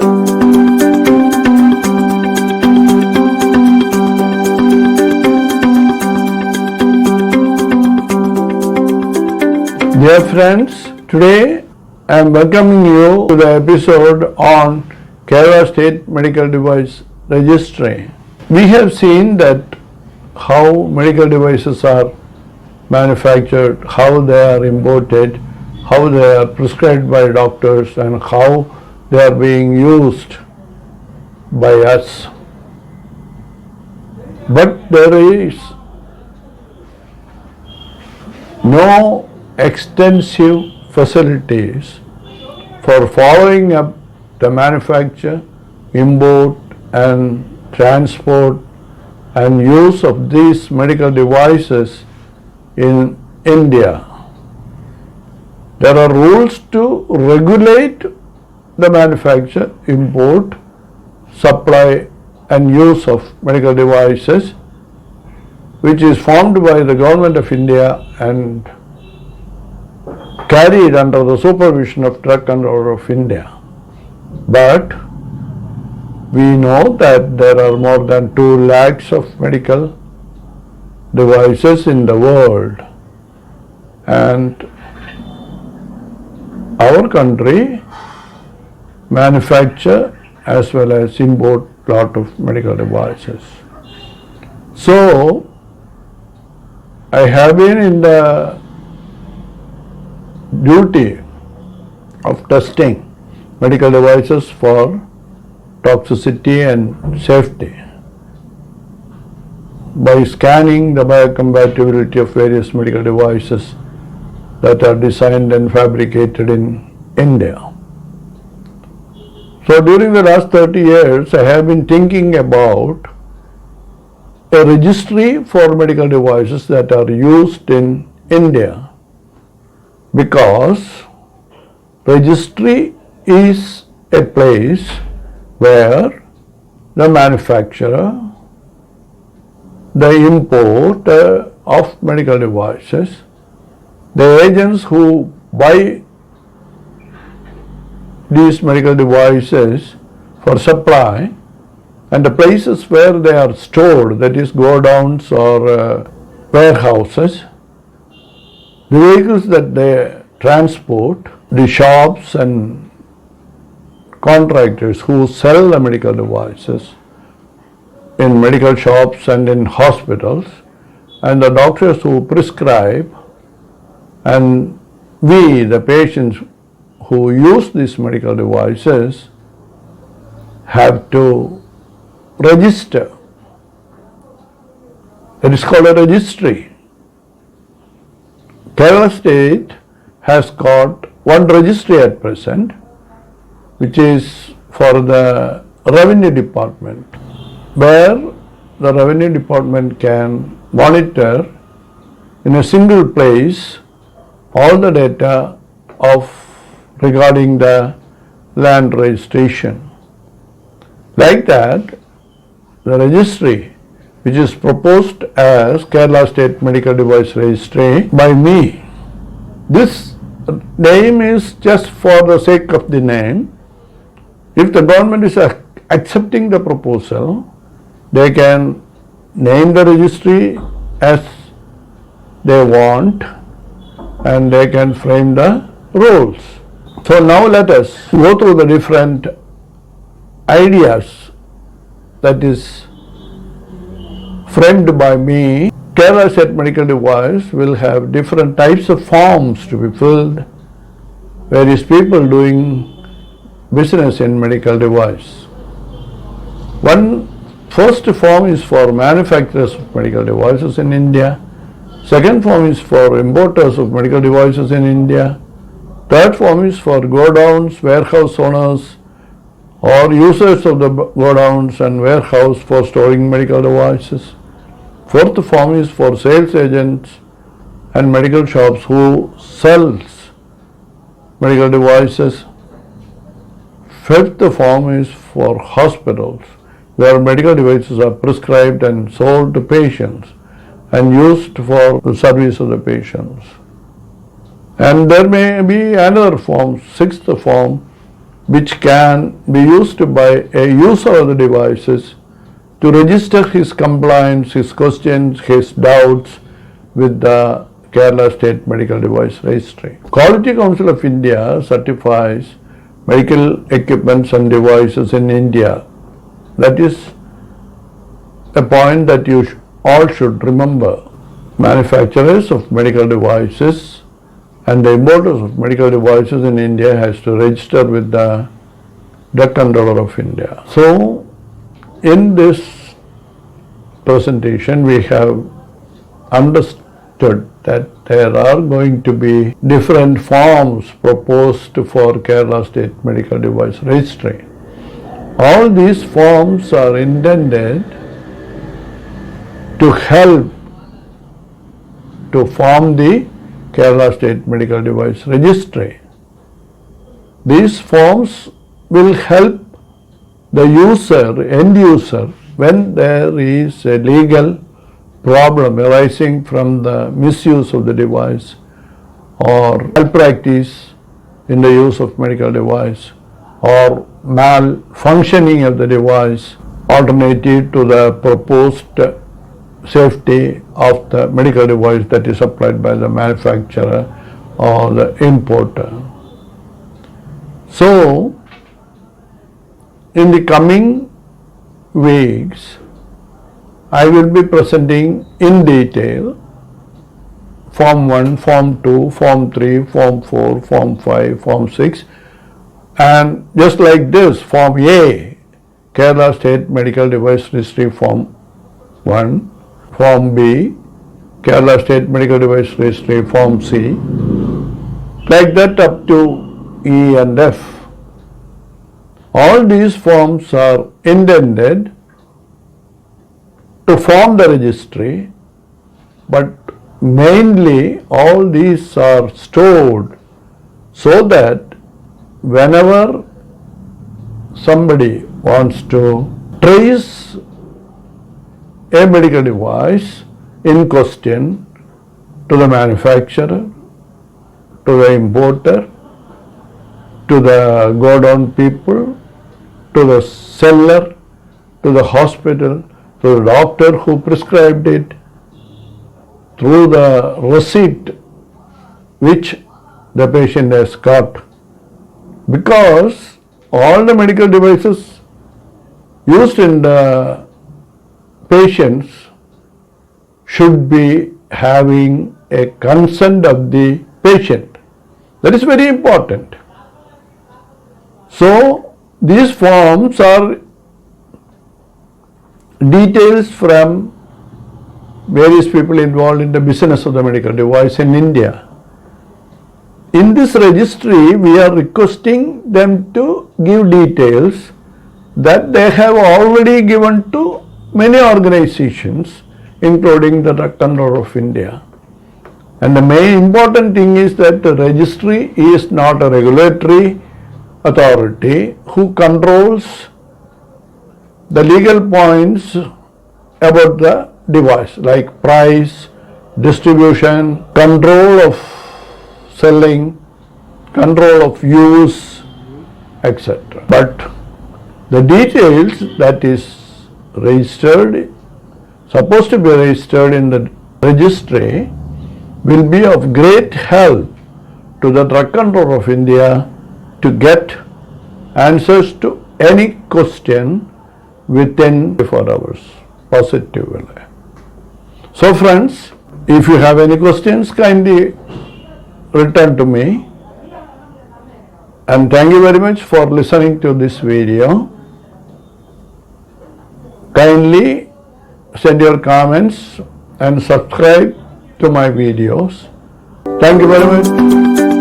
Dear friends, today I am welcoming you to the episode on Kerala State Medical Device Registry. We have seen that how medical devices are manufactured, how they are imported, how they are prescribed by doctors, and how they are being used by us. But there is no extensive facilities for following up the manufacture, import and transport and use of these medical devices in India. There are rules to regulate the manufacture, import, supply and use of medical devices, which is formed by the Government of India and carried under the supervision of Drug Controller of India. But we know that there are more than 2 lakhs of medical devices in the world, and our country manufacture as well as import lot of medical devices. So I have been in the duty of testing medical devices for toxicity and safety by scanning the biocompatibility of various medical devices that are designed and fabricated in India. So during the last 30 years, I have been thinking about a registry for medical devices that are used in India, because registry is a place where the manufacturer, the importer of medical devices, the agents who buy these medical devices for supply, and the places where they are stored, that is godowns or warehouses, the vehicles that they transport, the shops and contractors who sell the medical devices in medical shops and in hospitals, and the doctors who prescribe, and we, the patients who use these medical devices, have to register. It is called a registry. Kerala State has got one registry at present, which is for the Revenue Department, where the Revenue Department can monitor in a single place all the data regarding the land registration. Like that, the registry, which is proposed as Kerala State Medical Device Registry by me, this name is just for the sake of the name. If the government is accepting the proposal, they can name the registry as they want and they can frame the rules. So now let us go through the different ideas that is framed by me. Kerala State Medical Device will have different types of forms to be filled, various people doing business in medical device. One first form is for manufacturers of medical devices in India. Second form is for importers of medical devices in India. Third form is for godowns, warehouse owners, or users of the godowns and warehouse for storing medical devices. Fourth form is for sales agents and medical shops who sells medical devices. Fifth form is for hospitals where medical devices are prescribed and sold to patients and used for the service of the patients. And there may be another form, sixth form, which can be used by a user of the devices to register his complaints, his questions, his doubts with the Kerala State Medical Device Registry. Quality Council of India certifies medical equipments and devices in India. That is a point that you all should remember. Manufacturers of medical devices and the importers of medical devices in India has to register with the Drug Controller of India. So, in this presentation, we have understood that there are going to be different forms proposed for Kerala State Medical Device Registry. All these forms are intended to help to form the Kerala State Medical Device Registry. These forms will help the user, end user, when there is a legal problem arising from the misuse of the device or malpractice in the use of medical device or malfunctioning of the device, alternative to the proposed safety of the medical device that is supplied by the manufacturer or the importer. So, in the coming weeks, I will be presenting in detail Form 1, Form 2, Form 3, Form 4, Form 5, Form 6, and just like this, Form A, Kerala State Medical Device Registry Form 1, Form B, Kerala State Medical Device Registry Form C, like that up to E and F. All these forms are intended to form the registry, but mainly all these are stored so that whenever somebody wants to trace a medical device in question to the manufacturer, to the importer, to the godown people, to the seller, to the hospital, to the doctor who prescribed it, through the receipt which the patient has got. Because all the medical devices used in the patients should be having a consent of the patient. That is very important. So, these forms are details from various people involved in the business of the medical device in India. In this registry, we are requesting them to give details that they have already given to many organizations, including the Drug Controller of India. And the main important thing is that the registry is not a regulatory authority who controls the legal points about the device, like price, distribution, control of selling, control of use, etc. But the details that is registered, supposed to be registered in the registry, will be of great help to the Drug Controller of India to get answers to any question within 24 hours positively. So friends, if you have any questions, kindly return to me, and thank you very much for listening to this video. Kindly send your comments and subscribe to my videos. Thank you very much.